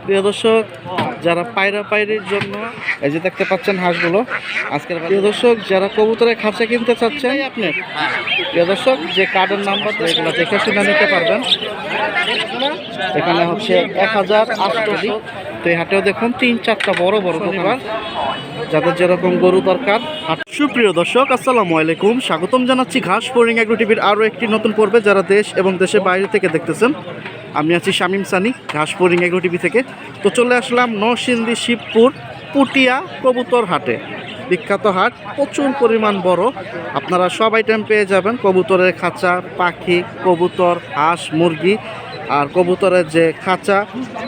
প্রিয় দর্শক, যারা পায়রা পায়রির জন্য এই যে দেখতে পাচ্ছেন হাঁসগুলো আজকের, প্রিয় দর্শক যারা কবুতরের খাঁচা কিনতে চাচ্ছেন আপনি, প্রিয় দর্শক যে কার্ডের নাম্বার এগুলো দেখে শুনে নিতে পারবেন। এখানে হচ্ছে 1800। তো এই হাটেও দেখুন 3-4টা বড় বড় পরিবার, যাদের যেরকম গরু দরকার। সুপ্রিয় দর্শক, আসসালামু আলাইকুম, স্বাগতম জানাচ্ছি ঘাস ফোরিং এগ্রো টিভির আরও একটি নতুন পর্বে। যারা দেশ এবং দেশের বাইরে থেকে দেখতেছেন, আমি আছি শামীম সানি ঘাস ফোরিং এগ্রো টিভি থেকে। তো চলে আসলাম নরসিংদী শিবপুর পুটিয়া কবুতর হাটে। বিখ্যাত হাট, প্রচুর পরিমাণ বড়। আপনারা সব আইটেম পেয়ে যাবেন, কবুতরের খাঁচা, পাখি, কবুতর, হাঁস, মুরগি, আর কবুতরের যে খাঁচা,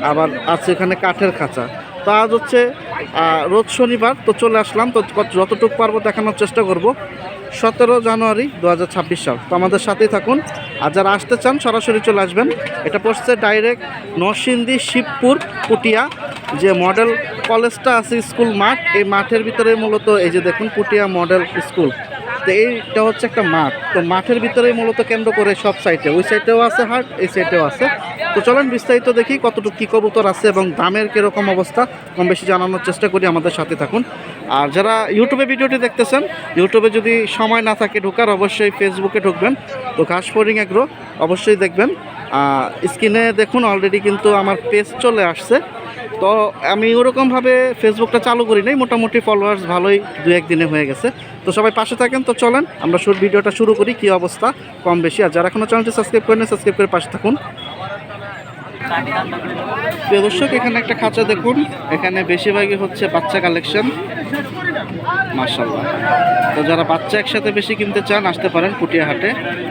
আবার আছে এখানে কাঠের খাঁচা। তো আজ হচ্ছে রোজ শনিবার, তো চলে আসলাম। তো যতটুকু পারবো দেখানোর চেষ্টা করব। 17 জানুয়ারি 2026 সাল। তো আমাদের সাথেই থাকুন। আর যারা আসতে চান সরাসরি চলে আসবেন। এটা পড়ছে ডাইরেক্ট নরসিংদী শিবপুর পুটিয়া, যে মডেল কলেজটা আছে, স্কুল মাঠ, এই মাঠের ভিতরে মূলত এই যে দেখুন পুটিয়া মডেল স্কুল। তো এইটা হচ্ছে একটা মাঠ, তো মাঠের ভিতরেই মূলত কেন্দ্র করে সব সাইডে, ওই সাইডেও আছে হাট, এই সাইডেও আছে। তো চলেন বিস্তারিত দেখি কতটুকু কী কবুতর আছে এবং দামের কীরকম অবস্থা কম বেশি জানানোর চেষ্টা করি। আমাদের সাথে থাকুন। আর যারা ইউটিউবে ভিডিওটি দেখতেছেন, ইউটিউবে যদি সময় না থাকে ঢোকার, অবশ্যই ফেসবুকে ঢুকবেন। তো ঘাস ফোরিং এগ্রো অবশ্যই দেখবেন। স্ক্রিনে দেখুন অলরেডি কিন্তু আমার পেজ চলে আসছে। তো আমি ওরকমভাবে ফেসবুকটা চালু করি নাই, মোটামুটি ফলোয়ার্স ভালোই 2-1 দিনে হয়ে গেছে। তো সবাই পাশে থাকেন। তো চলেন আমরা ভিডিওটা শুরু করি, কী অবস্থা কম বেশি। আর যারা এখনও চ্যানেলটি সাবস্ক্রাইব করেন, সাবস্ক্রাইব করে পাশে থাকুন। প্রিয় দর্শক, এখানে একটা খাঁচা দেখুন, এখানে বেশিরভাগই হচ্ছে বাচ্চা কালেকশন, মাশাআল্লাহ। তো যারা বাচ্চা একসাথে বেশি কিনতে চান আসতে পারেন পুটিয়া হাটে।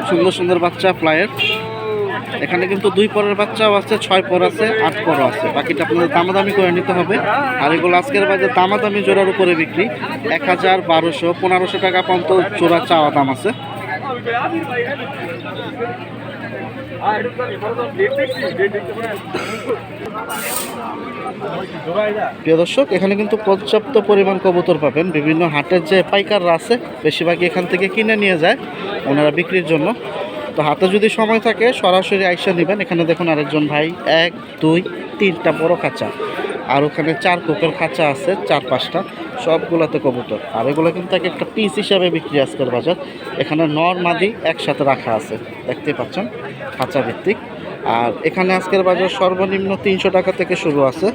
সুন্দর সুন্দর বাচ্চা ফ্লাইয়ের, এখানে কিন্তু 2 পরের বাচ্চাও আছে, 6 পর আছে, 8 পরও আছে। বাকিটা আপনাদের দামাদামি করে নিতে হবে। আর এগুলো আজকের বাজারে দামাদামি জোড়ার উপরে বিক্রি। 1000, 1200, 1500 টাকা পর্যন্ত জোড়া চাওয়া দাম আছে। প্রিয় দর্শক, এখানে কিন্তু পর্যাপ্ত পরিমাণ কবুতর পাবেন। বিভিন্ন হাটের যে পাইকাররা আছে, বেশিরভাগই এখান থেকে কিনে নিয়ে যায় ওনারা বিক্রির জন্য। তো হাতে যদি সময় থাকে সরাসরি আইসা নেবেন। এখানে দেখুন আরেকজন ভাই 1, 2, 3টা বড় খাঁচা, আর ওখানে 4 কোকের খাঁচা আছে, 4-5টা, সবগুলোতে কবুতর। আর এগুলো কিন্তু একটা পিস হিসাবে বিক্রি আজকের বাজার। এখানে নর মাদি একসাথে রাখা আছে, দেখতে পাচ্ছেন, খাঁচা ভিত্তিক। আর এখানে আজকের বাজার সর্বনিম্ন 300 টাকা থেকে শুরু আছে,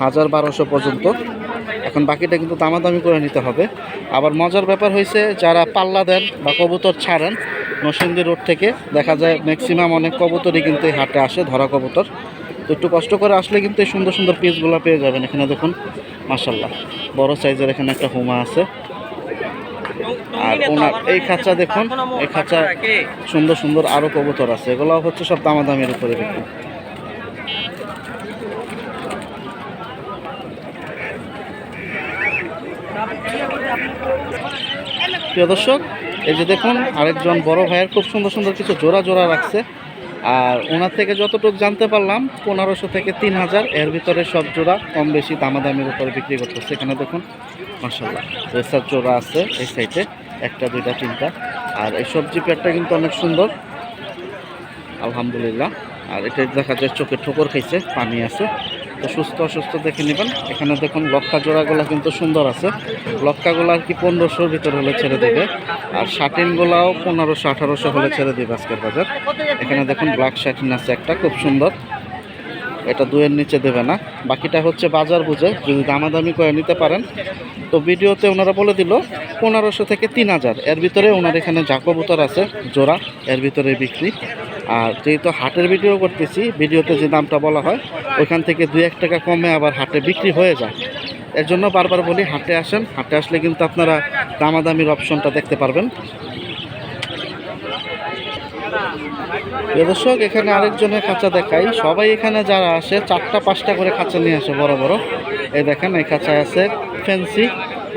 1000-1200 পর্যন্ত। এখন বাকিটা কিন্তু দামাদামি করে নিতে হবে। আবার মজার ব্যাপার হয়েছে, যারা পাল্লা দেন বা কবুতর ছাড়েন নরসিংদী রোড থেকে, দেখা যায় ম্যাক্সিমাম অনেক কবুতরই কিন্তু এই হাটে আসে, ধরা কবুতর। তো একটু কষ্ট করে আসলে কিন্তু এই সুন্দর সুন্দর পিসগুলো পেয়ে যাবেন। এখানে দেখুন মাশাআল্লাহ বড় সাইজের এখানে একটা হুমা আছে। আর ওনার এই খাঁচা দেখুন, এই খাঁচা সুন্দর সুন্দর আরও কবুতর আছে। এগুলো হচ্ছে সব দামাদামির উপরে বিক্রি। প্রিয় দর্শক, এই যে দেখুন আরেকজন বড় ভাইয়ের খুব সুন্দর সুন্দর কিছু জোড়া জোড়া রাখছে। আর ওনার থেকে যতটুকু জানতে পারলাম 1500 থেকে 3000 এর ভিতরে সব জোড়া কম বেশি দামাদামির উপরে বিক্রি করতেছে। এখানে দেখুন মাশাআল্লাহ রেসার জোড়া আছে এই সাইডে, 1টা 2টা 3টা। আর এই সবজি পেটটা কিন্তু অনেক সুন্দর, আলহামদুলিল্লাহ। আর এটা দেখা যায় চোখে ঠোকর খাইছে, পানি আছে। তো সুস্থ অসুস্থ দেখে নেবেন। এখানে দেখুন লক্কা জোড়াগুলো কিন্তু সুন্দর আছে। লক্কাগুলো আর কি 1500-র ভিতর হলে ছেড়ে দেবে। আর শাটিনগুলাও 1500-1800 হলে ছেড়ে দেবে আজকের বাজার। এখানে দেখুন ব্ল্যাক শাটিন আছে একটা, খুব সুন্দর, এটা 2-এর নিচে দেবে না। বাকিটা হচ্ছে বাজার বুঝে যদি দামাদামি করে নিতে পারেন। তো ভিডিওতে ওনারা বলে দিল 1500 থেকে 3000 এর ভিতরে ওনার এখানে যা কবুতর আছে জোড়া, এর ভিতরে বিক্রি। আর যেহেতু হাটের ভিডিও করতেছি, ভিডিওতে যে দামটা বলা হয় ওইখান থেকে 2-1 টাকা কমে আবার হাটে বিক্রি হয়ে যায়। এর জন্য বারবার বলি হাটে আসেন, হাটে আসলে কিন্তু আপনারা দামাদামির অপশনটা দেখতে পারবেন। দর্শক, এখানে আরেকজনের খাঁচা দেখাই। সবাই এখানে যারা আসে 4টা-5টা করে খাঁচা নিয়ে আসে বড় বড়। এই দেখেন এই খাঁচায় আছে ফ্যান্সি,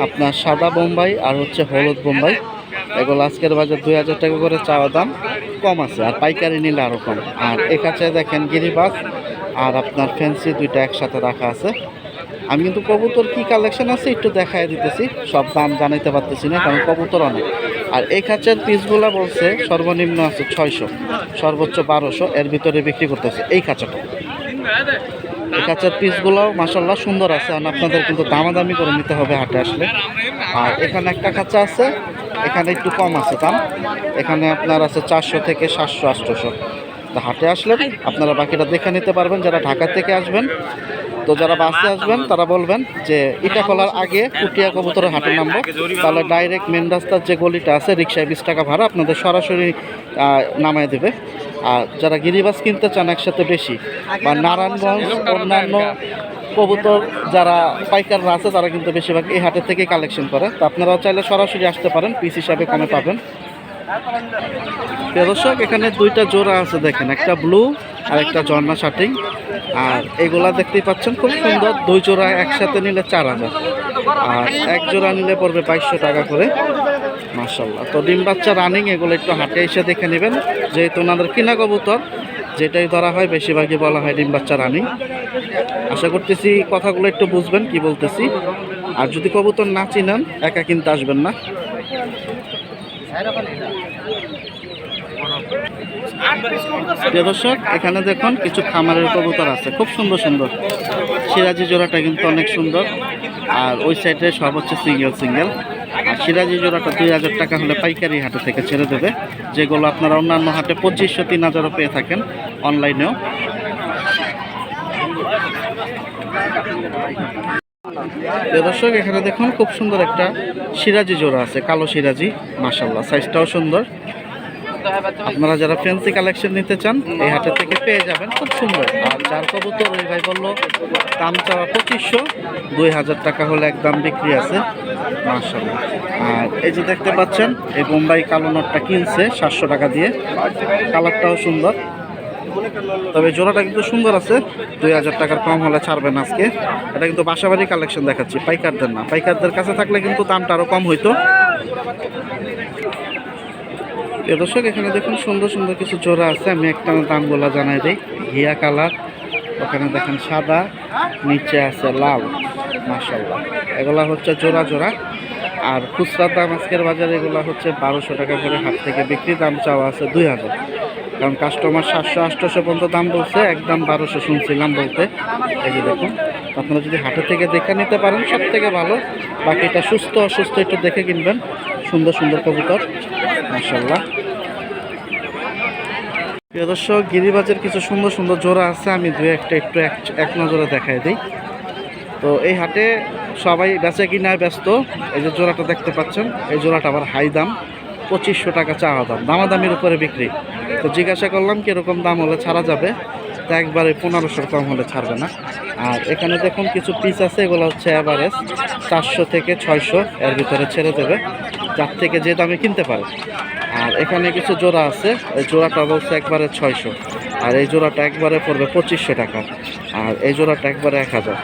আপনার সাদা বোম্বাই আর হচ্ছে হলুদ বোম্বাই। এগুলো আজকের বাজার 2000 টাকা করে চাওয়া দাম, কম আছে, আর পাইকারি নিলে আরও কম। আর এই খাঁচায় দেখেন গিরিবাজ আর আপনার ফ্যান্সি 2টা একসাথে রাখা আছে। আমি কিন্তু কবুতর কি কালেকশন আছে একটু দেখাই দিতেছি, সব দাম জানাইতে পারতেছি না কারণ কবুতর অনেক। আর এই খাঁচার পিসগুলো বলছে সর্বনিম্ন আছে 600, সর্বোচ্চ 1200, এর ভিতরে বিক্রি করতেছে এই খাঁচাটা। এই খাঁচার পিসগুলো মাশাল্লাহ সুন্দর আছে, আর আপনাদের কিন্তু দামাদামি করে নিতে হবে হাটে আসলে। আর এখানে একটা খাঁচা আছে, এখানে একটু কম আছে দাম, এখানে আপনার আছে 400 থেকে 700 800। তো হাটে আসলে আপনারা বাকিটা দেখে নিতে পারবেন যারা ঢাকা থেকে আসবেন। তো যারা বাসে আসবেন তারা বলবেন যে ইটা খোলার আগে পুটিয়া কবুতরের হাটে নামবো, তাহলে ডাইরেক্ট মেন রাস্তার যে গলিটা আছে রিক্সায় 20 টাকা ভাড়া আপনাদের সরাসরি নামায় দেবে। আর যারা গিরিবাস কিনতে চান একসাথে বেশি, বা নারায়ণগঞ্জ অন্যান্য কবুতর যারা পাইকাররা আছে তারা কিন্তু বেশিরভাগ এই হাটের থেকেই কালেকশন করে। তো আপনারাও চাইলে সরাসরি আসতে পারেন, পিস হিসাবে কমে পাবেন। দর্শক এখানে দুইটা জোড়া আছে দেখেন, একটা ব্লু আর একটা ঝর্ণা শাটিং। আর এগুলা দেখতেই পাচ্ছেন খুব সুন্দর, দুই জোড়া একসাথে নিলে 4000, আর এক জোড়া নিলে পড়বে 2200 টাকা করে। মাশাল্লাহ। তো ডিম বাচ্চা রানিং, এগুলো একটু হাটে এসে দেখে নেবেন, যেহেতু ওনাদের কিনা কবুতর যেটাই ধরা হয় বেশিরভাগই বলা হয় ডিম বাচ্চা রানিং। আশা করতেছি কথাগুলো একটু বুঝবেন কি বলতেছি। আর যদি কবুতর না চিনেন একা কিনতে আসবেন না। প্রিয় দর্শক এখানে দেখুন কিছু খামারের কবুতর আছে, খুব সুন্দর সুন্দর। সিরাজি জোড়াটা কিন্তু অনেক সুন্দর, আর ওই সাইডে সব হচ্ছে সিঙ্গেল। আর সিরাজি জোড়াটা 2000 টাকা হলে পাইকারি হাটে থেকে ছেড়ে দেবে, যেগুলো আপনারা অন্যান্য হাটে 2500 3000ও পেয়ে থাকেন অনলাইনেও। দর্শক এখানে দেখুন খুব সুন্দর একটা সিরাজি জোড়া আছে, কালো সিরাজি, মাশাল্লাহ সাইজটাও সুন্দর। আপনারা যারা ফ্যান্সি কালেকশন নিতে চান এই হাটে থেকে পেয়ে যাবেন, খুব সুন্দর। আর যার কবুতর ওই ভাই বললো দাম চাওয়া 2500, 2000 টাকা হলে একদম বিক্রি আছে, মাশাআল্লাহ। আর এই যে দেখতে পাচ্ছেন এই বোম্বাই কালো নটটা কিনছে 700 টাকা দিয়ে, কালারটাও সুন্দর। তবে জোড়াটা কিন্তু সুন্দর আছে, 2000 টাকার কম হলে ছাড়বেন আজকে। এটা কিন্তু বাসাবাড়ি কালেকশন দেখাচ্ছি, পাইকারদের না। পাইকারদের কাছে থাকলে কিন্তু দামটা আরও কম হইতো। দর্শক এখানে দেখুন সুন্দর সুন্দর কিছু জোড়া আছে, আমি একটা দামগুলা জানাই দিই। ঘিয়া কালার, ওখানে দেখেন সাদা, নিচে আছে লাল, মাশাআল্লাহ। এগুলা হচ্ছে জোড়া জোড়া। আর খুচরা দাম আজকের বাজারে এগুলো হচ্ছে 1200 টাকা করে হাট থেকে বিক্রি, দাম চাওয়া আছে 2000, কারণ কাস্টমার 700-800 পর্যন্ত দাম বলছে, একদম 1200 শুনছিলাম বলতে। এই যে দেখুন, আপনারা যদি হাটে থেকে দেখে নিতে পারেন সব থেকে ভালো, বাকিটা সুস্থ অসুস্থ একটু দেখে কিনবেন। সুন্দর সুন্দর কবুতর, মাশাআল্লাহ। প্রিয় দর্শক গিরিবাজের কিছু সুন্দর সুন্দর জোড়া আছে, আমি দুই একটা একটু এক নজরে দেখাই দিই। তো এই হাটে সবাই বেচা কিনায় ব্যস্ত। এই যে জোড়াটা দেখতে পাচ্ছেন, এই জোড়াটা আবার হাই দাম, 2500 টাকা চাওয়া দাম, দামাদামির উপরে বিক্রি। তো জিজ্ঞাসা করলাম কীরকম দাম হলে ছাড়া যাবে, তা একবারে 1500 কম হলে ছাড়বে না। আর এখানে দেখুন কিছু পিস আছে, এগুলো হচ্ছে অ্যাভারেজ 400 থেকে 600 এর ভিতরে ছেড়ে দেবে, যার থেকে যে দামে কিনতে পারে। আর এখানে কিছু জোড়া আছে, এই জোড়াটা বলছে একবারে 600, আর এই জোড়াটা একবারে পড়বে 2500 টাকা, আর এই জোড়াটা একবারে 1000।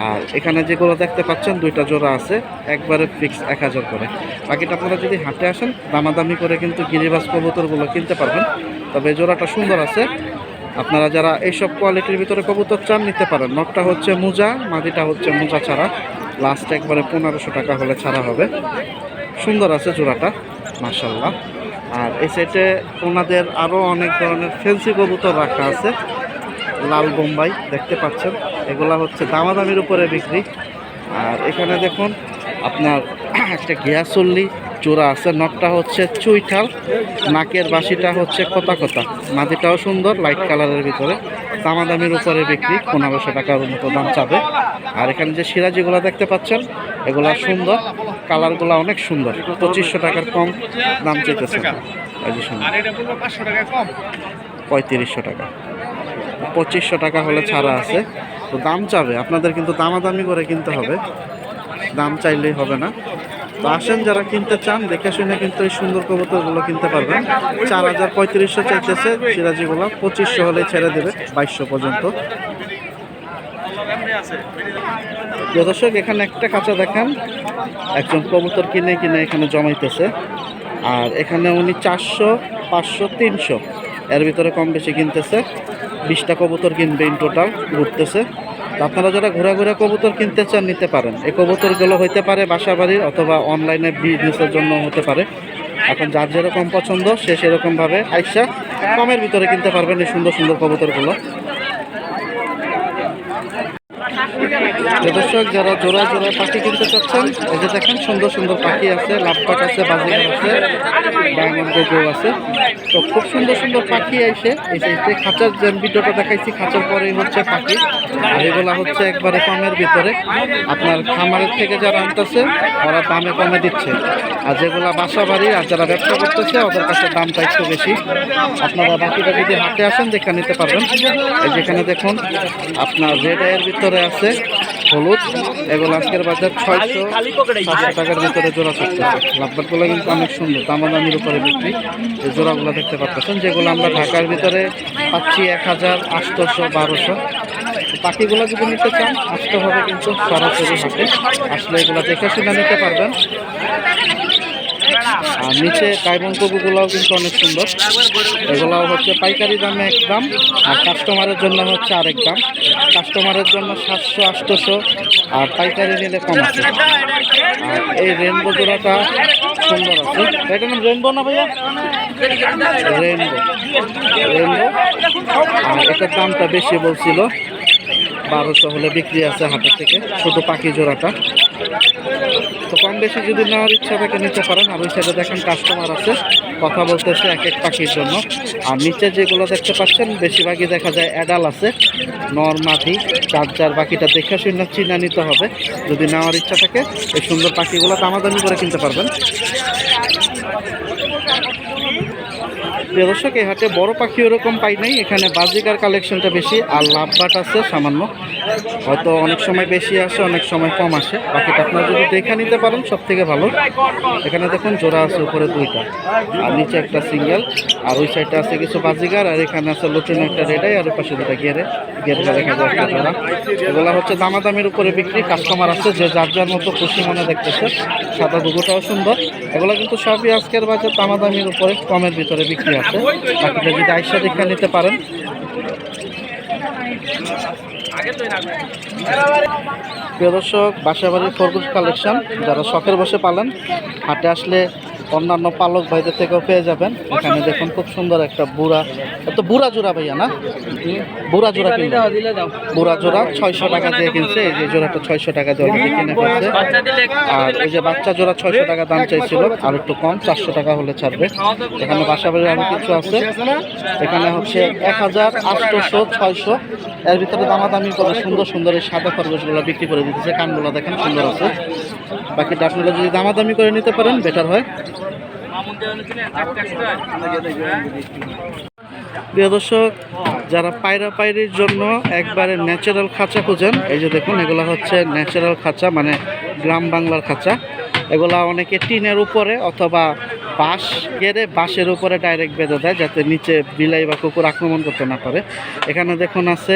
আর এখানে যেগুলো দেখতে পাচ্ছেন দুইটা জোড়া আছে, একবারে ফিক্স 1000 করে। বাকিটা আপনারা যদি হাটে আসেন দামাদামি করে কিন্তু গিরিবাজ কবুতরগুলো কিনতে পারবেন। তবে এই জোড়াটা সুন্দর আছে, আপনারা যারা এইসব কোয়ালিটির ভিতরে কবুতর চান নিতে পারেন। নটটা হচ্ছে মুজা, মাদিটা হচ্ছে মুজা ছাড়া, লাস্ট একবারে 1500 টাকা হলে ছাড়া হবে। সুন্দর আছে জোড়াটা, মাশাআল্লাহ। আর এই সাইডে ওনাদের আরও অনেক ধরনের ফেন্সি কবুতর রাখা আছে, লাল বোম্বাই দেখতে পাচ্ছেন, এগুলা হচ্ছে দামাদামির উপরে বিক্রি। আর এখানে দেখুন আপনার একটা ঘিয়াচল্লি জোড়া আছে, নটটা হচ্ছে চুইঠাল, নাকের বাসিটা হচ্ছে কোতা কোতা, মাদিটাও সুন্দর লাইট কালারের ভিতরে, দামাদামির উপরে বিক্রি, 1500 টাকার মতো দাম চাবে। আর এখানে যে সিরাজিগুলো দেখতে পাচ্ছেন এগুলা সুন্দর, কালারগুলো অনেক সুন্দর, 2500 টাকার কম দাম চেয়েছে। এই যে সুন্দর 3500 টাকা, 2500 টাকা হলে ছাড়া আছে। তো দাম চাবে, আপনাদের কিন্তু দামাদামি করে কিনতে হবে, দাম চাইলেই হবে না। তো আসেন যারা কিনতে চান দেখে শুনে কিন্তু এই সুন্দর কবুতরগুলো কিনতে পারবেন। 4000 3500 চাইতেছে সিরাজিগুলো, 2500 হলে ছেড়ে দেবে 2200 পর্যন্ত। দর্শক এখানে একটা খাঁচা দেখেন, একজন কবুতর কিনে এখানে জমাইতেছে। আর এখানে উনি 400 500 300 এর ভিতরে কম বেশি কিনতেছে, 20টা কবুতর কিনবে ইন টোটাল, ঘুরতেছে। তো আপনারা যারা ঘোরা কবুতর কিনতে চান নিতে পারেন। এই কবুতরগুলো হইতে পারে বাসা বাড়ির, অথবা অনলাইনে বিজনেসের জন্য হতে পারে। এখন যার যেরকম পছন্দ সে সেরকমভাবে আইসা কমের ভিতরে কিনতে পারবেন এই সুন্দর সুন্দর কবুতরগুলো। দর্শক যারা জোড়া জোড়া পাখি কিনতে চাচ্ছেন, এই যে দেখেন সুন্দর সুন্দর পাখি আছে, লাভবাট আছে, বাজিগার আছে, ডায়মন্ড গোগো আছে। তো খুব সুন্দর সুন্দর পাখি আইসে এই যে খাঁচার যে ভিডিওটা দেখাইছি, খাঁচার পরেই হচ্ছে পাখি। আর এগুলা হচ্ছে একবারে কমের ভিতরে, আপনার খামারের থেকে যারা আনতেছে ওরা দামে কমে দিচ্ছে। আর যেগুলা বাসা বাড়ি আর যারা ব্যবসা করতেছে ওদের কাছে দামটা একটু বেশি। আপনারা বাকিটা যদি হাটে আসেন দেখে নিতে পারবেন। এই যেখানে দেখুন আপনার রেড আইয়ের ভিতরে আছে হলুদ, এগুলো আজকের বাজার 600-700 টাকার ভিতরে জোড়া করতেছে। লাভবাটগুলো কিন্তু অনেক সুন্দর, দামাদামির উপরে বিক্রি। এই জোড়াগুলো দেখতে পাচ্ছেন, যেগুলো আমরা ঢাকার ভিতরে পাচ্ছি 1000, 800, 1200। পাখিগুলো যদি নিতে চান আসতে হবে কিন্তু সরাসরি হাটে, আসলে এগুলো দেখে শুনে নিতে পারবেন। আর নিচে ডায়মন্ড কবুগুলোও কিন্তু অনেক সুন্দর, এগুলাও হচ্ছে পাইকারি দামে এক দাম আর কাস্টমারের জন্য হচ্ছে আরেক দাম। কাস্টমারের জন্য 700-800 আর পাইকারি নিলে কম আছে। আর এই রেনবো জোড়াটা সুন্দর আছে, এটার নাম রেনবো না ভাইয়া? Rainbow, rainbow. আর এটার দামটা বেশি বলছিল, 1200 হলে বিক্রি আছে হাটের থেকে, শুধু পাখি জোড়াটা। তো কম বেশি যদি নেওয়ার ইচ্ছা থাকে নিতে পারেন। আর ওই সাইডে দেখেন কাস্টমার আছে, কথা বলতেছে এক এক পাখির জন্য। আর নিচে যেগুলো দেখতে পাচ্ছেন বেশিরভাগই দেখা যায় অ্যাডাল আছে, নর মাদি, যার বাকিটা দেখে শুনে চিনা নিতে হবে। যদি নেওয়ার ইচ্ছা থাকে এই সুন্দর পাখিগুলো দামাদামি করে কিনতে পারবেন। দর্শক এই হাটে বড় পাখি ওরকম পাই নাই, এখানে বাজিকার কালেকশনটা বেশি আর লাভবাট আছে সামান্য, হয়তো অনেক সময় বেশি আসে অনেক সময় কম আসে। বাকিটা আপনারা যদি দেখে নিতে পারেন সব থেকে ভালো। এখানে দেখুন জোড়া আছে উপরে 2টা আর নিচে একটা সিঙ্গেল, আর ওই সাইডে আছে কিছু বাজিকার, আর এখানে আছে নতুন একটা রেডাই, আর ওই পাশে দুটা গেরে দেখা যায় একটা জোড়া। এগুলা হচ্ছে দামাদামির উপরে বিক্রি, কাস্টমার আছে যে যার যার মতো খুশি মনে দেখতেছে। সাদা ঘুঘুটাও সুন্দর, এগুলো কিন্তু সবই আজকের বাজার দামাদামির উপরে কমের ভিতরে বিক্রি আছে। বাকিটা যদি আইসা দেখে নিতে পারেন। প্রিয় দর্শক, বাসাবাড়ির খরগোশ কালেকশন যারা শখের বসে পালেন হাটে আসলে অন্যান্য পালক ভাইদের থেকেও পেয়ে যাবেন। এখানে দেখুন খুব সুন্দর একটা বুড়া, তো বুড়া জোড়া ভাইয়া না, বুড়া জোড়া কিনবে, বুড়া জোড়া 600 টাকা দিয়ে কিনছে। এই যে জোড়াটা 600 টাকা দিয়ে অলরেডি কিনে ফেলছে। আর এই যে বাচ্চা জোড়া 600 টাকা দাম চাইছিল, আর একটু কম 400 টাকা হলে ছাড়বে। এখানে বাসাবাড়ির আরও কিছু আছে, এখানে হচ্ছে 1000, 800, 600 এর ভিতরে দামাদামি করে সুন্দর সুন্দর এই সাদা খরগোশগুলো বিক্রি করে দিতেছে। কানগুলো দেখেন সুন্দর আছে, বাকিটা আপনারা যদি দামাদামি করে নিতে পারেন বেটার হয়। প্রিয় দর্শক, যারা পায়রা পায়রির জন্য একবারে ন্যাচারাল খাঁচা খুঁজেন, এই যে দেখুন এগুলো হচ্ছে ন্যাচারাল খাঁচা, মানে গ্রাম বাংলার খাঁচা। এগুলা অনেকে টিনের উপরে অথবা বাঁশ গেড়ে বাঁশের উপরে ডাইরেক্ট বেঁধে দেয় যাতে নিচে বিলাই বা কুকুর আক্রমণ করতে না পারে। এখানে দেখুন আছে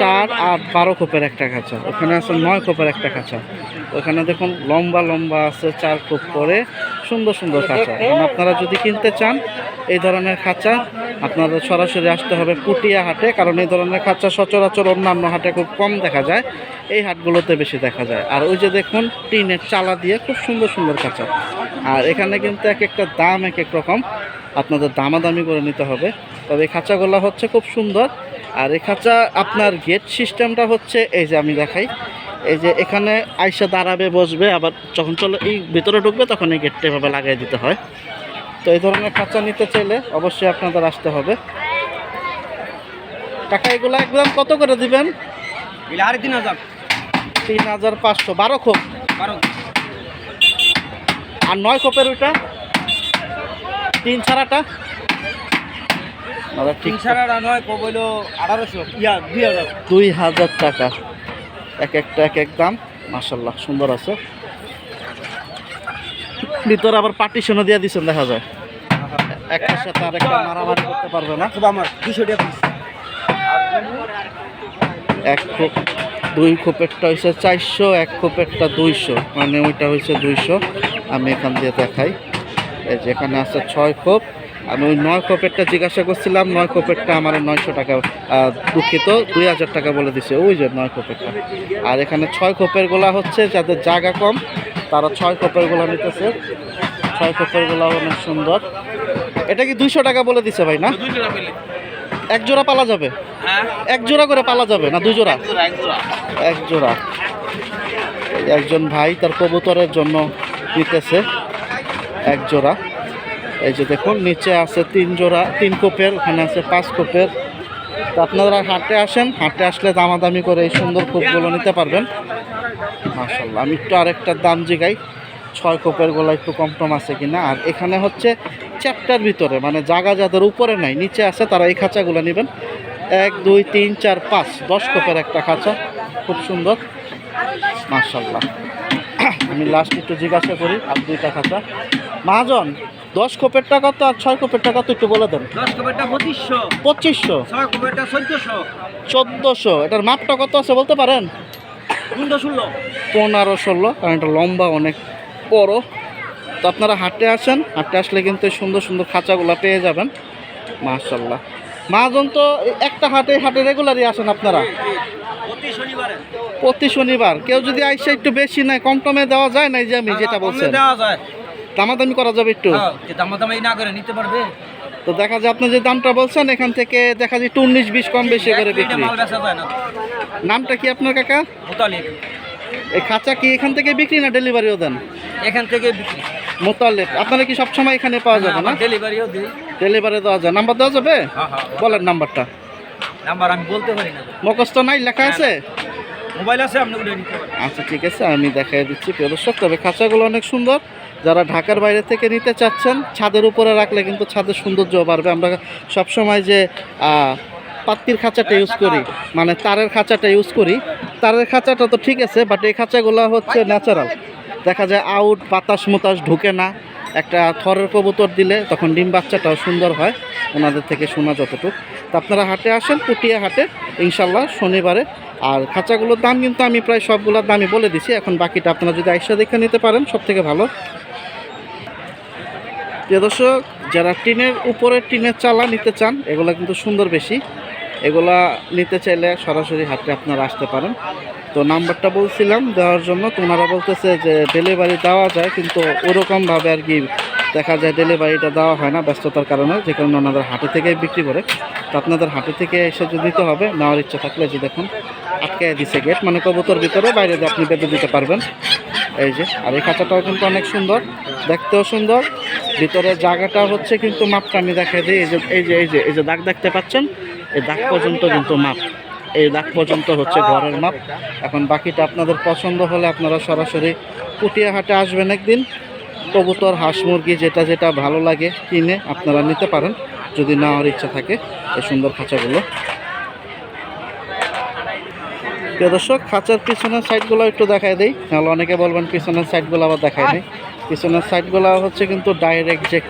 4 আর 12 খোপের একটা খাঁচা, ওখানে আছে 9 খোপের একটা খাঁচা, ওখানে দেখুন লম্বা লম্বা আছে 4 খোপ করে, সুন্দর সুন্দর খাঁচা। এখন আপনারা যদি কিনতে চান এই ধরনের খাঁচা আপনাদের সরাসরি আসতে হবে পুটিয়া হাটে, কারণ এই ধরনের খাঁচা সচরাচর অন্যান্য হাটে খুব কম দেখা যায়, এই হাটগুলোতে বেশি দেখা যায়। আর ওই যে দেখুন টিনের চালা দিয়ে খুব সুন্দর সুন্দর খাঁচা। আর এখানে কিন্তু এক একটা দাম এক এক রকম, আপনাদের দামাদামি করে নিতে হবে। তবে এই খাঁচাগুলো হচ্ছে খুব সুন্দর। আর এই খাঁচা আপনার গেট সিস্টেমটা হচ্ছে এই যে আমি দেখাই, এই যে এখানে আইসা দাঁড়াবে বসবে, আবার যখন চলে এই ভিতরে ঢুকবে তখন এই গেটটা এভাবে লাগিয়ে দিতে হয়। তো এই ধরনের খাঁচা নিতে চাইলে অবশ্যই আপনাদের আসতে হবে। টাকা এগুলো একদম কত করে দিবেন? 3500, 12 খোপ আর 9 খোপের ওইটা 3 ছাড়াটা 2000 টাকা এক একটা এক এক দাম। মাশাআল্লাহ সুন্দর আছে, ভিতরে আবার পার্টিশনও দিয়ে দিচ্ছেন, দেখা যায় একটার সাথে আরেকটা মারামারি করতে পারবে না। আমার 200 টাকা পিস। 1 খোপ 2 খোপেরটা হয়েছে 400, 1 খোপেরটা 200, মানে ওইটা হয়েছে 200। আমি এখান দিয়ে দেখাই, এই যে এখানে আছে 6 খোপ। আমি ওই 9 খোপেরটা জিজ্ঞাসা করছিলাম, 9 খোপেরটা আমার 900 টাকা, দুঃখিত 2000 টাকা বলে দিছে, ওই যে 9 খোপেরটা। আর এখানে 6 খোপের গোলা হচ্ছে যাদের জায়গা কম তারা 6 খোপের গোলা নিতেছে। 6 কোপেরগুলো অনেক সুন্দর। এটা কি 200 টাকা বলে দিছে ভাই না? এক জোড়া পালা যাবে? এক জোড়া করে পালা যাবে না 2 জোড়া? এক জোড়া। একজন ভাই তার কবুতরের জন্য নিতেছে এক জোড়া। এই যে দেখুন নিচে আছে 3 জোড়া, 3 কোপের, ওখানে আছে 5 কোপের। তো আপনারা হাটে আসেন, হাটে আসলে দামাদামি করে এই সুন্দর কোপগুলো নিতে পারবেন। মাশাআল্লাহ। আমি একটু আরেকটা দাম জিগাই, 6 কোপের গোলা একটু কম টম আছে কিনা। আর এখানে হচ্ছে চ্যাপ্টার ভিতরে, মানে জায়গা যাদের উপরে নাই নিচে আছে তারা এই খাঁচাগুলো নেবেন। 1 2 3 4 5 10 কোপের একটা খাঁচা, খুব সুন্দর মাশাআল্লাহ। আমি লাস্ট একটু জিজ্ঞাসা করি আর 2টা খাঁচা। মহাজন 10 কোপের টাকা তো আর 6 কোপের টাকা তো একটু বলে দেন। 10 কোপেরটা 2500, 2500, 6 কোপেরটা 1400, 1400। এটার মাপটা কত আছে বলতে পারেন? 15 15 16, কারণ এটা লম্বা অনেক বড়। তো আপনারা হাটে আসেন, হাটে আসলে কিন্তু এই সুন্দর সুন্দর খাঁচাগুলো পেয়ে যাবেন মাশাআল্লাহ। মহাজন তো একটা হাটে হাটে রেগুলারই আসেন আপনারা? প্রতি শনিবারে। প্রতি শনিবার। কেউ যদি আইসা একটু বেশি নাই কম টমে দেওয়া যায় না? এই যে আমি যেটা বলছেন দেওয়া যায়, দামাদামি করা যাবে একটু? যে দামাদামি না করে নিতে পারবে। তো দেখা যায় আপনি যে দামটা বলছেন এখান থেকে দেখা যায় একটু 19 20 কম বেশি করে বিক্রি। মাল বেচা যায় না। নামটা কি আপনার কাকা? মোতালিব। এই খাঁচা কি এখান থেকে বিক্রি না ডেলিভারিও দেন? এখান থেকে বিক্রি। মোতালেব। আপনারা কি সবসময় এখানে পাওয়া যাবে না? ডেলিভারিও দিই। ডেলিভারি দেওয়া যায়। নাম্বার দেওয়া যাবে? বলেন নাম্বারটা। নাম্বার আমি বলতে পারি না। মুখস্থ নাই, লেখা আছে? মোবাইল আছে, আপনি উঠে নিতে পারেন। আচ্ছা ঠিক আছে, আমি দেখাই দিচ্ছি প্রিয় দর্শক। তবে খাঁচাগুলো অনেক সুন্দর। যারা ঢাকার বাইরে থেকে নিতে চাচ্ছেন ছাদের উপরে রাখলে কিন্তু ছাদের সৌন্দর্য বাড়বে। আমরা সবসময় যে পাত্তির খাঁচাটা ইউজ করি, মানে তারের খাঁচাটা ইউজ করি, তারের খাঁচাটা তো ঠিক আছে, বাট এই খাঁচাগুলো হচ্ছে ন্যাচারাল। দেখা যায় আউট বাতাস মতাস ঢুকে না। একটা থরের কবুতর দিলে তখন ডিম বাচ্চাটাও সুন্দর হয়, ওনাদের থেকে শোনা যতটুকু। তো আপনারা হাটে আসেন, পুটিয়া হাটে ইনশাল্লাহ শনিবারে। আর খাঁচাগুলোর দাম কিন্তু আমি প্রায় সবগুলোর দামই বলে দিছি। এখন বাকিটা আপনারা যদি আইসা দেখে নিতে পারেন সব থেকে ভালো। প্রিয় দর্শক, যারা টিনের উপরে টিনের চালা নিতে চান এগুলো কিন্তু সুন্দর বেশি। এগুলা নিতে চাইলে সরাসরি হাটে আপনারা আসতে পারেন। তো নাম্বারটা বলছিলাম দেওয়ার জন্য, তো ওনারা বলতেছে যে ডেলিভারি দেওয়া যায়, কিন্তু ওরকমভাবে আর কি দেখা যায় ডেলিভারিটা দেওয়া হয় না ব্যস্ততার কারণে, যে কারণে ওনাদের হাটে থেকেই বিক্রি করে। তো আপনাদের হাটে থেকে এসে যদি দিতে হবে, নেওয়ার ইচ্ছা থাকলে যে দেখুন আটকায় দিছে গেট, মানে কবুতর ভিতরে, বাইরে দিয়ে আপনি বেঁধে দিতে পারবেন। এই যে, আর এই খাঁচাটাও কিন্তু অনেক সুন্দর, দেখতেও সুন্দর। ভিতরে জায়গাটা হচ্ছে কিন্তু মাপটা আমি দেখাই দিই। এই যে দাগ দেখতে পাচ্ছেন, এই দাগ পর্যন্ত কিন্তু মাপ, এই দাগ পর্যন্ত হচ্ছে ঘরের মাপ। এখন বাকিটা আপনাদের পছন্দ হলে আপনারা সরাসরি পুটিয়া হাটে আসবেন একদিন। কবুতর হাঁস মুরগি যেটা যেটা ভালো লাগে কিনে আপনারা নিতে পারেন, যদি নেওয়ার ইচ্ছা থাকে এই সুন্দর খাঁচাগুলো। প্রিয় দর্শক, খাঁচার পিছনের সাইডগুলো একটু দেখাই দেই, নাহলে অনেকে বলবেন পিছনের সাইডগুলো আবার দেখাই দেয়। পিছনের সাইডগুলো হচ্ছে কিন্তু ডাইরেক্ট যে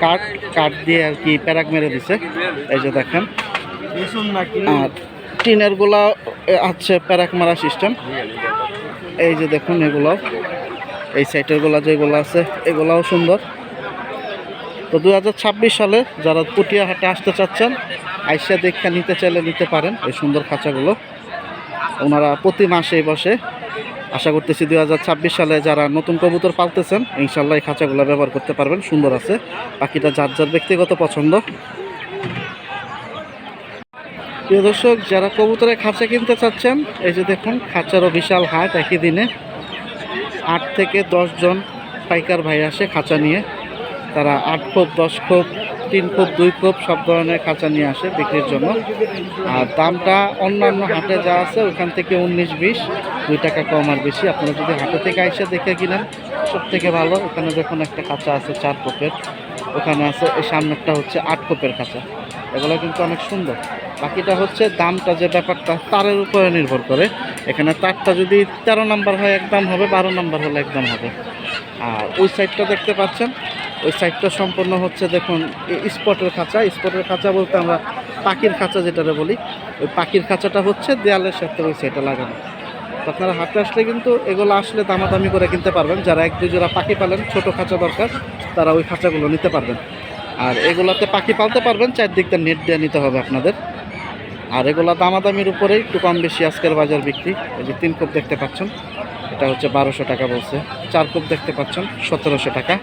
কাঠ দিয়ে আর কি প্যারাক মেরে দিছে, এই যে দেখেন। আর টিনের গুলা আছে প্যারাক মারা সিস্টেম, এই যে দেখুন। এগুলো এই সাইটের গুলা যেগুলো আছে এগুলাও সুন্দর। তো 2026 সালে যারা পুটিয়া হাটে আসতে চাচ্ছেন আইসা দেখে নিতে চাইলে নিতে পারেন এই সুন্দর খাঁচাগুলো। ওনারা প্রতি মাসেই বসে। আশা করতেছি 2026 সালে যারা নতুন কবুতর পালতেছেন ইনশাল্লাহ এই খাঁচাগুলো ব্যবহার করতে পারবেন, সুন্দর আছে। বাকিটা যার যার ব্যক্তিগত পছন্দ। প্রিয় দর্শক, যারা কবুতরের খাঁচা কিনতে চাচ্ছেন এই যে দেখুন, খাঁচারও বিশাল হাট। একই দিনে 8 থেকে 10 জন পাইকার ভাই আসে খাঁচা নিয়ে। তারা 8 খোপ 10 খোপ 3 খোপ 2 খোপ সব ধরনের খাঁচা নিয়ে আসে বিক্রির জন্য। আর দামটা অন্যান্য হাটে যা আছে ওইখান থেকে 19-20, 2 টাকা কম আর বেশি। আপনারা যদি হাটে থেকে আইসা দেখে কিনেন সব থেকে ভালো। এখানে দেখুন একটা খাঁচা আছে 4 খোপের, ওখানে আছে এই সামনেরটা হচ্ছে 8 খোপের খাঁচা। এগুলো কিন্তু অনেক সুন্দর। বাকিটা হচ্ছে দামটা, যে ব্যাপারটা তারের উপরে নির্ভর করে। এখানে তারটা যদি 13 নাম্বার হয় একদম হবে, 12 নাম্বার হলে একদম হবে। আর ওই সাইডটা দেখতে পাচ্ছেন, ওই সাইডটা সম্পূর্ণ হচ্ছে দেখুন স্পটের খাঁচা। স্পটের খাঁচা বলতে আমরা পাখির খাঁচা যেটারে বলি, ওই পাখির খাঁচাটা হচ্ছে দেয়ালের সাথে ওই সাইডটা লাগানো। তো আপনারা হাটে আসলে কিন্তু এগুলো আসলে দামাদামি করে কিনতে পারবেন। যারা 1-2 জোড়া পাখি পালেন, ছোটো খাঁচা দরকার, তারা ওই খাঁচাগুলো নিতে পারবেন। আর এগুলাতে পাখি পালতে পারবেন, চারদিকটা নেট দিয়ে নিতে হবে আপনাদের। আর এগুলো দামাদামির উপরেই একটু কম বেশি আজকের বাজার বিক্রি। এই যে 3 কোপ দেখতে পাচ্ছেন, এটা হচ্ছে 1200 টাকা বলছে। 4 কোপ দেখতে পাচ্ছেন 1700 টাকা।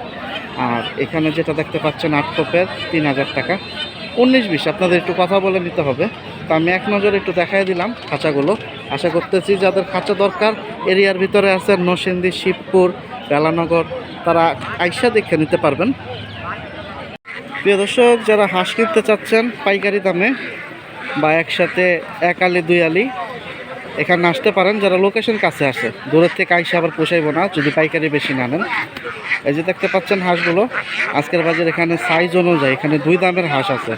আর এখানে যেটা দেখতে পাচ্ছেন 8 কোপের 3000 টাকা। 19-20 আপনাদের একটু কথা বলে নিতে হবে। তো আমি এক নজরে একটু দেখাই দিলাম খাঁচাগুলো। আশা করতেছি যাদের খাঁচা দরকার এরিয়ার ভিতরে আছে নরসিংদী, শিবপুর, বেলানগর, তারা আইসা দেখে নিতে পারবেন। প্রিয় দর্শক, যারা হাঁস কিনতে চাচ্ছেন পাইকারি দামে বা একসাথে এক আলি 2 আলি, এখানে আসতে পারেন। যারা লোকেশন কাছে আসে, দূরের থেকে আইসা আবার পোষাইবো না যদি পাইকারি বেশি না নেন। এই যে দেখতে পাচ্ছেন হাঁসগুলো আজকের বাজার এখানে সাইজ অনুযায়ী এখানে 2 দামের হাঁস আছে।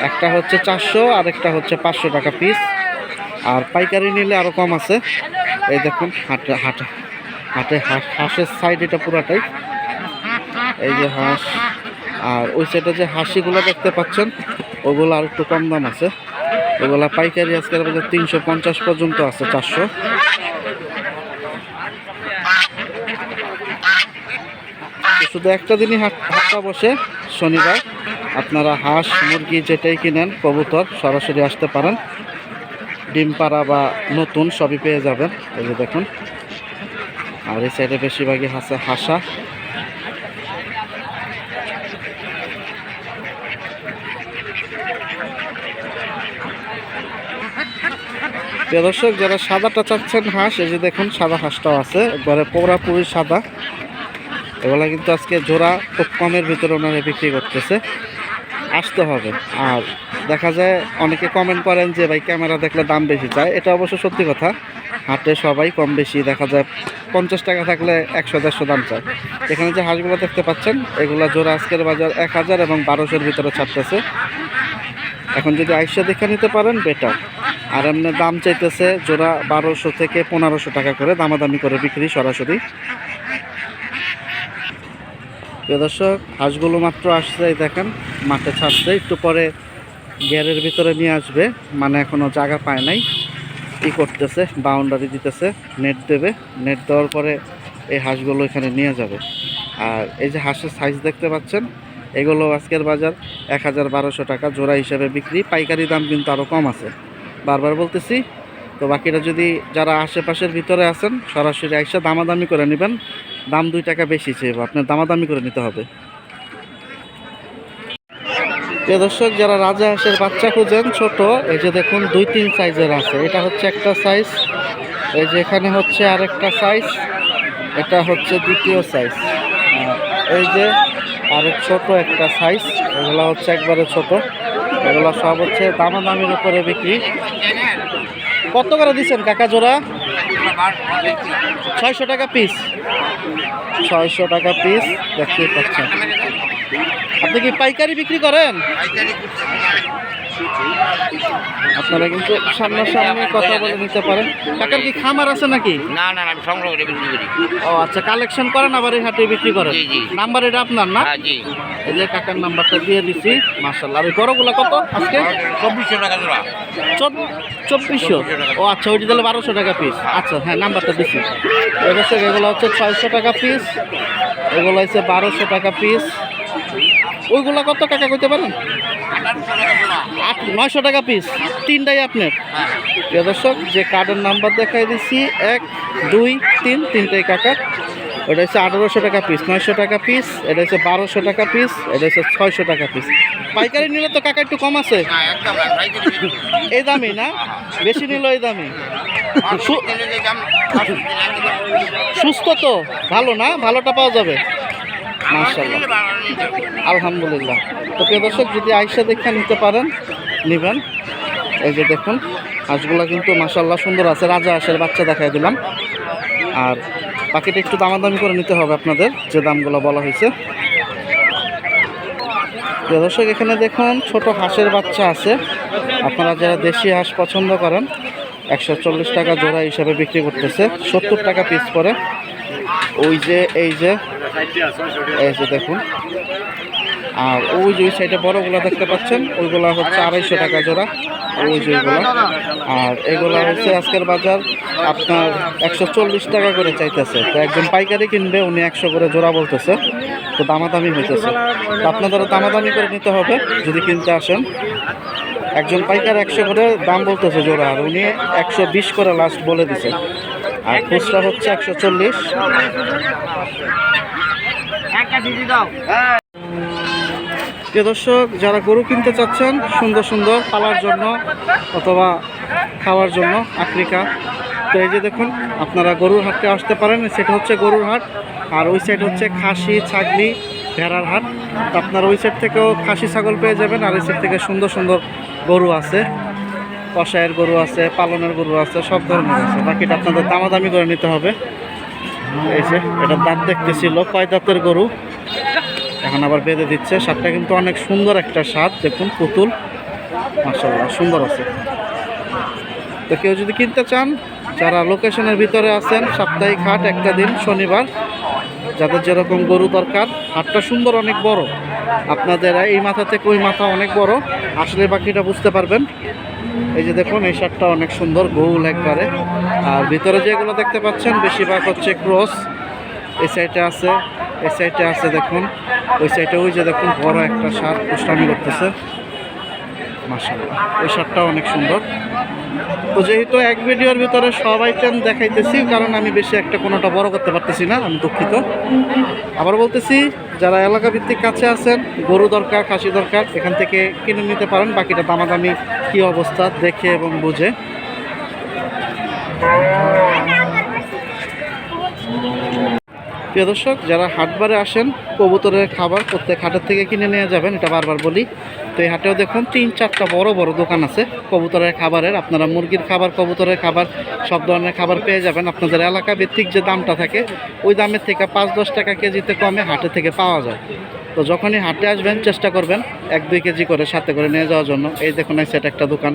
একটা হচ্ছে 400 আর একটা হচ্ছে 500 টাকা পিস। আর পাইকারি নিলে আরও কম আছে। এই দেখুন হাটে হাঁসের সাইড এটা পুরাটাই। এই যে হাঁস, আর ওই সাইডে যে হাঁসিগুলো দেখতে পাচ্ছেন ওগুলো আর একটু কম দাম আছে। ওগুলা পাইকারি আজকের বাজার 350 পর্যন্ত আছে, 400। শুধু একটা দিনই হাটটা বসে শনিবার। আপনারা হাঁস মুরগি যেটাই কিনেন, কবুতর, সরাসরি আসতে পারেন। ডিম পাড়া বা নতুন সবই পেয়ে যাবেন। এই যে দেখুন, আর এই সাইডে বেশিরভাগই হাঁসা। প্রিয় দর্শক, যারা সাদাটা চাচ্ছেন হাঁস, এই যে দেখুন সাদা হাঁসটাও আছে, একবারে পুরোপুরি সাদা। এগুলা কিন্তু আজকে জোড়া খুব কমের ভিতরে ওনারা বিক্রি করতেছে, আসতে হবে। আর দেখা যায় অনেকে কমেন্ট করেন যে ভাই ক্যামেরা দেখলে দাম বেশি চায়, এটা অবশ্য সত্যি কথা। হাটে সবাই কম বেশি দেখা যায় 50 টাকা থাকলে 100-150 দাম চায়। এখানে যে হাঁসগুলো দেখতে পাচ্ছেন এগুলা জোড়া আজকের বাজার 1000 এবং 1200-র ভিতরে ছাড়তেছে। এখন যদি আইসা দেখে নিতে পারেন বেটার। আর এমনি দাম চাইতেছে জোড়া 1200 থেকে 1500 টাকা করে, দামাদামি করে বিক্রি সরাসরি। প্রিয় দর্শক, হাঁসগুলো মাত্র আসছে, এই দেখেন মাঠে ছাড়ছে, একটু পরে গ্যারের ভিতরে নিয়ে আসবে, মানে এখনও জায়গা পায় নাই। করতেছে বাউন্ডারি দিতেছে, নেট দেবে, নেট দেওয়ার পরে এই হাঁসগুলো এখানে নিয়ে যাবে। আর এই যে হাঁসের সাইজ দেখতে পাচ্ছেন, এগুলো আজকের বাজার 1000-1200 টাকা জোড়া হিসাবে বিক্রি। পাইকারি দাম কিন্তু আরও কম আছে, বারবার বলতেছি। তো বাকিটা যদি যারা আশেপাশের ভিতরে আছেন সরাসরি আইসা দামাদামি করে নেবেন। দাম 2 টাকা বেশি চাইব, আপনার দামাদামি করে নিতে হবে। প্রিয় দর্শক, যারা রাজা হাঁসের বাচ্চা খুঁজেন ছোট, এই যে দেখুন 2-3 সাইজের আছে। এটা হচ্ছে একটা সাইজ, এই যে এখানে হচ্ছে আরেকটা সাইজ, এটা হচ্ছে দ্বিতীয় সাইজ, এই যে আরেক ছোট একটা সাইজ। এগুলো হচ্ছে একবারে ছোট। এগুলো সব হচ্ছে দামাদামির উপরে বিক্রি। কত করে দিচ্ছেন কাকা জোড়া? 600 টাকা পিস। 600 টাকা পিস দেখতেই পাচ্ছেন। আপনি কি পাইকারি বিক্রি করেন? আপনারা কিন্তু সামনাসামনি কথা বলে নিতে পারেন। কাকার কি খামার আছে নাকি? না না আমি সংগ্রহ করে বিক্রি করি। ও আচ্ছা, কালেকশন করেন আবার এই হাটে বিক্রি করেন? জি, জি। নাম্বার এটা আপনার না? হ্যাঁ জি। এই যে কাকার নাম্বারটা দিয়ে দিছি। মাশাআল্লাহ। আর এই বড়গুলো কত আজকে? 2400 টাকা জোড়া। 2400। ও আচ্ছা, ওইটি তাহলে 1200 টাকা পিস। আচ্ছা হ্যাঁ, নাম্বারটা দিছি। এগুলো হচ্ছে 600 টাকা পিস, এগুলো হচ্ছে 1200 টাকা পিস। ওইগুলো কত কাকা কইতে পারেন? 900 টাকা পিস। তিনটাই আপনার? প্রিয় দর্শক, যে কার্ডের নাম্বার দেখাই দিচ্ছি 1, 2, 3, তিনটাই কাকার। ওটা হচ্ছে 1800 টাকা পিস, 900 টাকা পিস, এটা হচ্ছে 1200 টাকা পিস, এটা হচ্ছে 600 টাকা পিস। পাইকারি নিলে তো কাকা একটু কম আছে, না একদম না, ভাই করে বিক্রি করি। এই দামই না? বেশি নিল এই দামই। দিলে যে দাম 500 দিলে সুস্থ তো ভালো না? ভালোটা পাওয়া যাবে মাশাআল্লাহ, আলহামদুলিল্লাহ। তো প্রিয় দর্শক, যদি আইসা দেখে নিতে পারেন নেবেন। এই যে দেখুন হাঁসগুলা কিন্তু মাশাআল্লাহ সুন্দর আছে। রাজা হাঁসের বাচ্চা দেখাই দিলাম। আর বাকিটা একটু দামাদামি করে নিতে হবে আপনাদের, যে দামগুলো বলা হয়েছে। প্রিয় দর্শক, এখানে দেখুন ছোট হাঁসের বাচ্চা আছে। আপনারা যারা দেশি হাঁস পছন্দ করেন 140 টাকা জোড়া হিসাবে বিক্রি করতেছে, 70 টাকা পিস পরে। ওই যে এই যে দেখুন, আর ওই যে ওই সাইডে বড়গুলো দেখতে পাচ্ছেন, ওইগুলা হচ্ছে 250 টাকা জোড়া। ওই যে ওইগুলা, আর এগুলা হচ্ছে আজকের বাজার আপনার 140 টাকা করে চাইতেছে। তো একজন পাইকারি কিনবে, উনি 100 করে জোড়া বলতেছে। তো দামাদামি হইতেছে, তো আপনাদেরও দামাদামি করে নিতে হবে যদি কিনতে আসেন। একজন পাইকার 100 করে দাম বলতেছে জোড়া, আর উনি 120 করে লাস্ট বলে দিছে। আর খুচরা হচ্ছে 140। প্রিয় দর্শক, যারা গরু কিনতে চাচ্ছেন সুন্দর সুন্দর পালার জন্য অথবা খাওয়ার জন্য আফ্রিকা, তো এই যে দেখুন আপনারা গরুর হাটে আসতে পারেন। সেটা হচ্ছে গরুর হাট, আর ওই সাইড হচ্ছে খাসি ছাগলি ভেড়ার হাট। তো আপনারা ওই সাইড থেকেও খাসি ছাগল পেয়ে যাবেন, আর এই সাইড থেকে সুন্দর সুন্দর গরু আছে, কষায়ের গরু আছে, পালনের গরু আছে, সব ধরনের আছে। বাকিটা আপনাদের দামাদামি করে নিতে হবে। এই যে এটা দাঁত দেখতেছিল, কয় দাঁতের গরু, এখন আবার বেঁধে দিচ্ছে। স্বাদটা কিন্তু অনেক সুন্দর একটা স্বাদ, দেখুন পুতুল, মাশাআল্লাহ সুন্দর আছে। তো কেউ যদি কিনতে চান, যারা লোকেশনের ভিতরে আছেন, সাপ্তাহিক হাট একটা দিন শনিবার, যাদের যেরকম গরু দরকার। হাটটা সুন্দর, অনেক বড়, আপনাদের এই মাথা থেকে ওই মাথা অনেক বড়, আসলে বাকিটা বুঝতে পারবেন। এই যে দেখুন এই শার্টটা অনেক সুন্দর, গোল একবারে। আর ভিতরে যেগুলো দেখতে পাচ্ছেন বেশিরভাগ হচ্ছে ক্রস। এই সাইডে আছে, এই সাইডে আছে, দেখুন ওই সাইডে ওই যে দেখুন বড় একটা শার্ট পুষ্টামি করতেছে, মাশাআল্লাহ। এই শার্টটা অনেক সুন্দর। তো যেহেতু এক ভিডিওর ভিতরে সব আইটেম দেখাইতেছি, কারণ আমি বেশি একটা কোনোটা বড় করতে পারতেছি না, আমি দুঃখিত। আবার বলতেছি, যারা এলাকা ভিত্তিক কাছে আছেন, গরু দরকার, খাসি দরকার, এখান থেকে কিনে নিতে পারেন। বাকিটা দামাদামি কি অবস্থা দেখে এবং বুঝে। প্রিয় দর্শক, যারা হাটবারে আসেন, কবুতরের খাবার প্রত্যেক হাটের থেকে কিনে নিয়ে যাবেন, এটা বারবার বলি। তো এই হাটেও দেখুন 3-4টা বড় বড় দোকান আছে কবুতরের খাবারের। আপনারা মুরগির খাবার, কবুতরের খাবার, সব ধরনের খাবার পেয়ে যাবেন। আপনাদের এলাকা ভিত্তিক যে দামটা থাকে, ওই দামের থেকে 5-10 টাকা কেজিতে কমে হাটে থেকে পাওয়া যায়। তো যখনই হাটে আসবেন চেষ্টা করবেন 1-2 কেজি করে সাথে করে নিয়ে যাওয়ার জন্য। এই দেখুন এই সাইড একটা দোকান,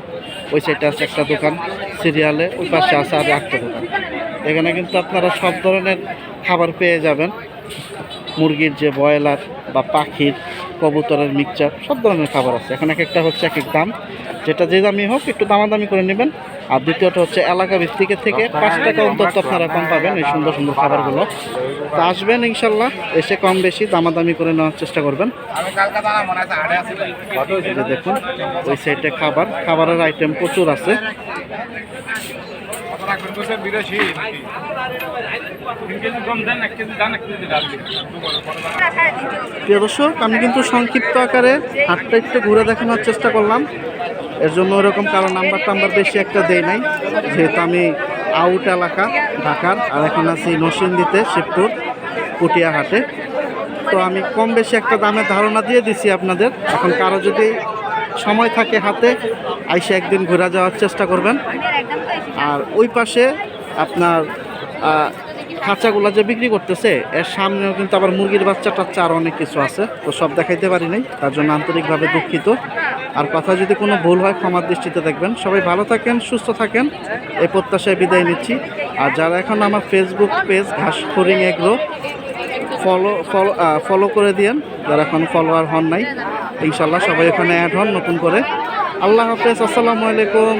ওই সাইডে আছে একটা দোকান, সিরিয়ালে ওই পাশে আছে আর একটা দোকান। এখানে কিন্তু আপনারা সব ধরনের খাবার পেয়ে যাবেন, মুরগির যে ব্রয়লার বা পাখির, কবুতরের মিক্সচার, সব ধরনের খাবার আছে। এখন এক একটা হচ্ছে এক এক দাম, যেটা যে দামি হোক একটু দামাদামি করে নেবেন। আর দ্বিতীয়টা হচ্ছে এলাকা ভিত্তিকের থেকে 5 টাকা অন্তত আপনারা কম পাবেন এই সুন্দর সুন্দর খাবারগুলো। তো আসবেন ইনশাল্লাহ, এসে কম বেশি দামাদামি করে নেওয়ার চেষ্টা করবেন। এই যে দেখুন ওই সাইডে খাবারের আইটেম প্রচুর আছে। প্রিয় দর্শক, আমি কিন্তু সংক্ষিপ্ত আকারে হাটটা একটু ঘুরে দেখানোর চেষ্টা করলাম। এর জন্য ওরকম কারো নাম্বার বেশি একটা দেই নাই, যেহেতু আমি আউট এলাকা ঢাকার, আর এখন আছি নরসিংদীতে শিবপুর পুটিয়া হাটে। তো আমি কম বেশি একটা দামের ধারণা দিয়ে দিছি আপনাদের। এখন কারো যদি সময় থাকে হাতে, আইসে একদিন ঘুরে যাওয়ার চেষ্টা করবেন। আর ওই পাশে আপনার খাঁচাগুলা যে বিক্রি করতেছে, এর সামনেও কিন্তু আবার মুরগির বাচ্চা টাচ্চা আর অনেক কিছু আছে। তো সব দেখাইতে পারি নাই, তার জন্য আন্তরিকভাবে দুঃখিত। আর কথা যদি কোনো ভুল হয় ক্ষমার দৃষ্টিতে দেখবেন। সবাই ভালো থাকেন, সুস্থ থাকেন, এই প্রত্যাশায় বিদায় নিচ্ছি। আর যারা এখন আমার ফেসবুক পেজ ঘাসফড়িং এগ্রো ফলো করে দিয়েন, যারা এখন ফলোয়ার হন নাই, ইনশাল্লাহ সবাই এখানে অ্যাড হন নতুন করে। আল্লাহ হাফেজ, আসসালামু আলাইকুম।